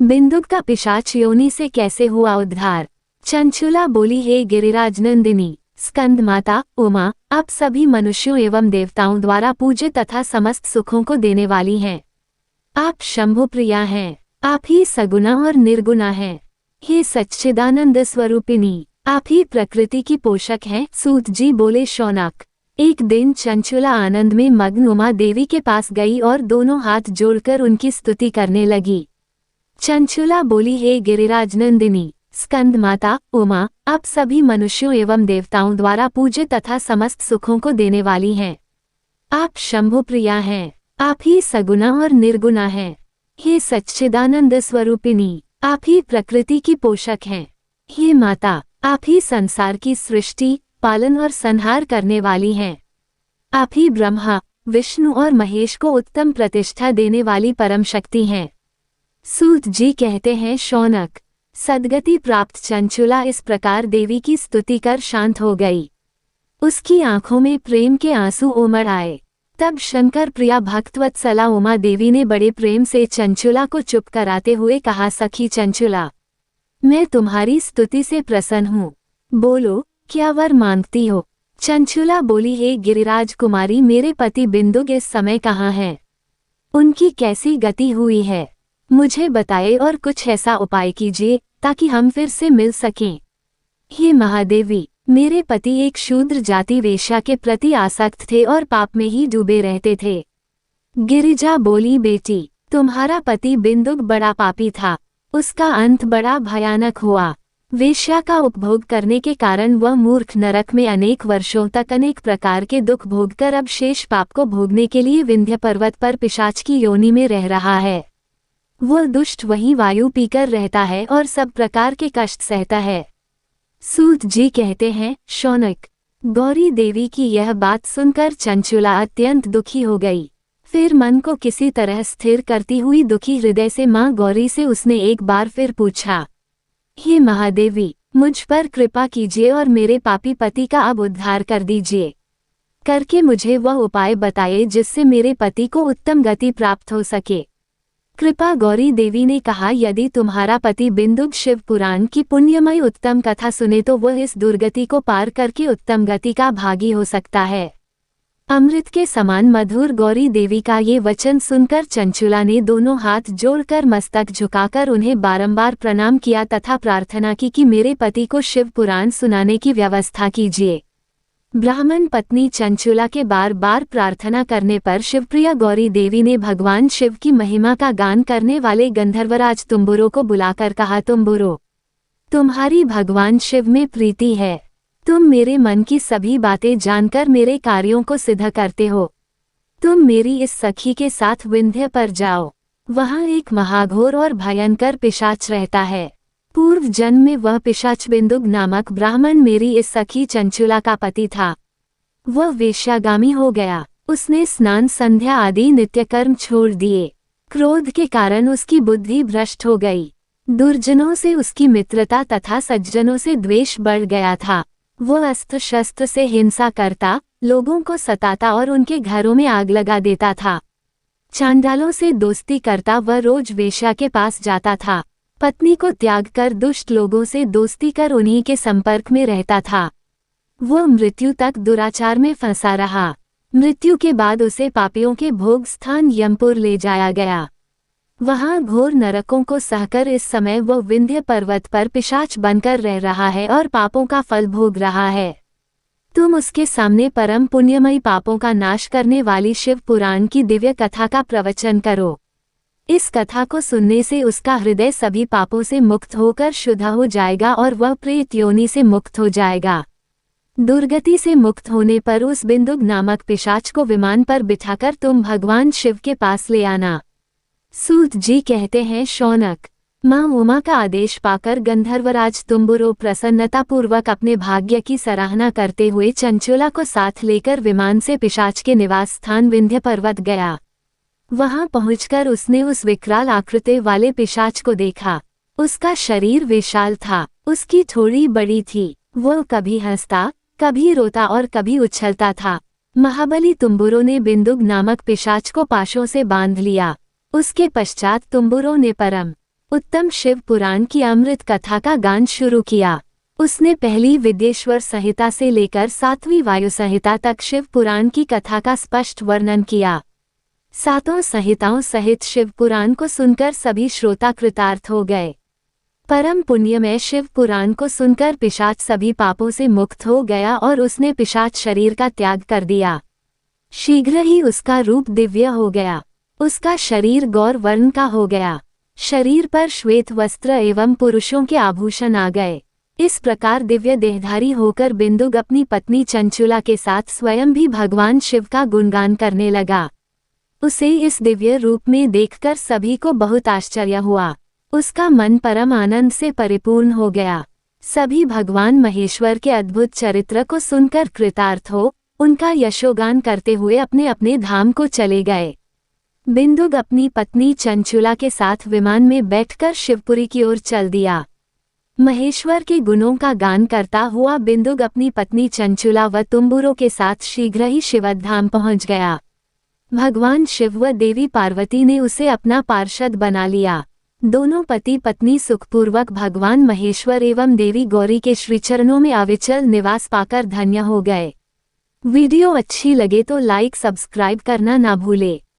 बिंदुक का पिशाच योनि से कैसे हुआ उद्धार। चंचुला बोली, हे गिरिराज नंदिनी, स्कंद माता उमा, आप सभी मनुष्यों एवं देवताओं द्वारा पूजित तथा समस्त सुखों को देने वाली हैं। आप शंभु प्रिया हैं। आप ही सगुना और निर्गुणा हैं। हे सच्चिदानंद स्वरूपिणी, आप ही प्रकृति की पोषक हैं। सूत जी बोले, शौनक। एक दिन चंचुला आनंद में मग्न उमा देवी के पास गई और दोनों हाथ जोड़कर उनकी स्तुति करने लगी। चंचुला बोली, हे गिरिराज नंदिनी, स्कंद माता उमा, आप सभी मनुष्यों एवं देवताओं द्वारा पूजित तथा समस्त सुखों को देने वाली हैं। आप शंभु प्रिया हैं। आप ही सगुना और निर्गुणा हैं। हे सच्चिदानंद स्वरूपिणी, आप ही प्रकृति की पोषक हैं। हे माता, आप ही संसार की सृष्टि, पालन और संहार करने वाली हैं। आप ही ब्रह्मा, विष्णु और महेश को उत्तम प्रतिष्ठा देने वाली परम शक्ति हैं। सूत जी कहते हैं, शौनक। सद्गति प्राप्त चंचुला इस प्रकार देवी की स्तुति कर शांत हो गई। उसकी आंखों में प्रेम के आंसू उमड़ आए। तब शंकर प्रिया भक्तवत्सला उमा देवी ने बड़े प्रेम से चंचुला को चुप कराते हुए कहा, सखी चंचुला, मैं तुम्हारी स्तुति से प्रसन्न हूँ। बोलो, क्या वर मांगती हो। चंचुला बोली, हे गिरिराज कुमारी, मेरे पति बिंदुक इस समय कहाँ हैं? उनकी कैसी गति हुई है, मुझे बताए और कुछ ऐसा उपाय कीजिए ताकि हम फिर से मिल सकें। हे महादेवी, मेरे पति एक शूद्र जाति वेश्या के प्रति आसक्त थे और पाप में ही डूबे रहते थे। गिरिजा बोली, बेटी, तुम्हारा पति बिंदुक बड़ा पापी था। उसका अंत बड़ा भयानक हुआ। वेश्या का उपभोग करने के कारण वह मूर्ख नरक में अनेक वर्षों तक अनेक प्रकार के दुख भोगकर अब शेष पाप को भोगने के लिए विंध्य पर्वत पर पिशाच की योनि में रह रहा है। वह दुष्ट वहीं वायु पीकर रहता है और सब प्रकार के कष्ट सहता है। सूत जी कहते हैं, शौनक, गौरी देवी की यह बात सुनकर चंचुला अत्यंत दुखी हो गई। फिर मन को किसी तरह स्थिर करती हुई दुखी हृदय से मां गौरी से उसने एक बार फिर पूछा, हे महादेवी, मुझ पर कृपा कीजिए और मेरे पापी पति का अब उद्धार कर दीजिए। करके मुझे वह उपाय बताइए जिससे मेरे पति को उत्तम गति प्राप्त हो सके। कृपा गौरी देवी ने कहा, यदि तुम्हारा पति बिंदुक शिव पुराण की पुण्यमय उत्तम कथा सुने तो वह इस दुर्गति को पार करके उत्तम गति का भागी हो सकता है। अमृत के समान मधुर गौरी देवी का ये वचन सुनकर चंचुला ने दोनों हाथ जोड़कर मस्तक झुकाकर उन्हें बारंबार प्रणाम किया तथा प्रार्थना की कि मेरे पति को शिव पुराण सुनाने की व्यवस्था कीजिए। ब्राह्मण पत्नी चंचुला के बार बार प्रार्थना करने पर शिवप्रिया गौरी देवी ने भगवान शिव की महिमा का गान करने वाले गंधर्वराज तुम्बुरो को बुलाकर कहा, तुम्बुरो, तुम्हारी भगवान शिव में प्रीति है। तुम मेरे मन की सभी बातें जानकर मेरे कार्यों को सिद्ध करते हो। तुम मेरी इस सखी के साथ विंध्य पर जाओ। वहाँ एक महाघोर और भयंकर पिशाच रहता है। पूर्व जन्म में वह पिशाच बिंदुक नामक ब्राह्मण मेरी इस सखी चंचुला का पति था। वह वेश्यागामी हो गया। उसने स्नान संध्या आदि नित्यकर्म छोड़ दिए। क्रोध के कारण उसकी बुद्धि भ्रष्ट हो गई। दुर्जनों से उसकी मित्रता तथा सज्जनों से द्वेष बढ़ गया था। वह अस्त्र शस्त्र से हिंसा करता, लोगों को सताता और उनके घरों में आग लगा देता था। चांडालों से दोस्ती करता वह रोज वेश्या के पास जाता था। पत्नी को त्याग कर दुष्ट लोगों से दोस्ती कर उन्हीं के संपर्क में रहता था। वह मृत्यु तक दुराचार में फंसा रहा। मृत्यु के बाद उसे पापियों के भोग स्थान यमपुर ले जाया गया। वहां घोर नरकों को सहकर इस समय वह विंध्य पर्वत पर पिशाच बनकर रह रहा है और पापों का फल भोग रहा है। तुम उसके सामने परम पुण्यमयी पापों का नाश करने वाली शिव पुराण की दिव्य कथा का प्रवचन करो। इस कथा को सुनने से उसका हृदय सभी पापों से मुक्त होकर शुद्ध हो जाएगा और वह प्रेत योनि से मुक्त हो जाएगा। दुर्गति से मुक्त होने पर उस बिंदुक नामक पिशाच को विमान पर बिठाकर तुम भगवान शिव के पास ले आना। सूत जी कहते हैं, शौनक, मां उमा का आदेश पाकर गंधर्वराज तुम्बुरो प्रसन्नतापूर्वक अपने भाग्य की सराहना करते हुए चंचुला को साथ लेकर विमान से पिशाच के निवास स्थान विंध्य पर्वत गया। वहां पहुंचकर उसने उस विकराल आकृति वाले पिशाच को देखा। उसका शरीर विशाल था, उसकी ठोड़ी बड़ी थी। वह कभी हंसता, कभी रोता और कभी उछलता था। महाबली तुम्बुरो ने बिंदुक नामक पिशाच को पाशों से बांध लिया। उसके पश्चात तुम्बुरो ने परम उत्तम शिव पुराण की अमृत कथा का गान शुरू किया। उसने पहली विद्येश्वर संहिता से लेकर 7वीं वायु संहिता तक शिव पुराण की कथा का स्पष्ट वर्णन किया। सातों संहिताओं सहित शिव पुराण को सुनकर सभी श्रोता कृतार्थ हो गए। परम पुण्यमय शिव पुराण को सुनकर पिशाच सभी पापों से मुक्त हो गया और उसने पिशाच शरीर का त्याग कर दिया। शीघ्र ही उसका रूप दिव्य हो गया। उसका शरीर गौर वर्ण का हो गया। शरीर पर श्वेत वस्त्र एवं पुरुषों के आभूषण आ गए। इस प्रकार दिव्य देहधारी होकर बिंदुक अपनी पत्नी चंचुला के साथ स्वयं भी भगवान शिव का गुणगान करने लगा। उसे इस दिव्य रूप में देखकर सभी को बहुत आश्चर्य हुआ। उसका मन परम आनंद से परिपूर्ण हो गया। सभी भगवान महेश्वर के अद्भुत चरित्र को सुनकर कृतार्थ हो उनका यशोगान करते हुए अपने अपने धाम को चले गए। बिंदुक अपनी पत्नी चंचुला के साथ विमान में बैठकर शिवपुरी की ओर चल दिया। महेश्वर के गुणों का गान करता हुआ बिंदुक अपनी पत्नी चंचुला व तुम्बुरों के साथ शीघ्र ही शिवधाम पहुंच गया। भगवान शिव व देवी पार्वती ने उसे अपना पार्षद बना लिया। दोनों पति पत्नी सुखपूर्वक भगवान महेश्वर एवं देवी गौरी के श्रीचरणों में अविचल निवास पाकर धन्य हो गए। वीडियो अच्छी लगे तो लाइक सब्सक्राइब करना ना भूले।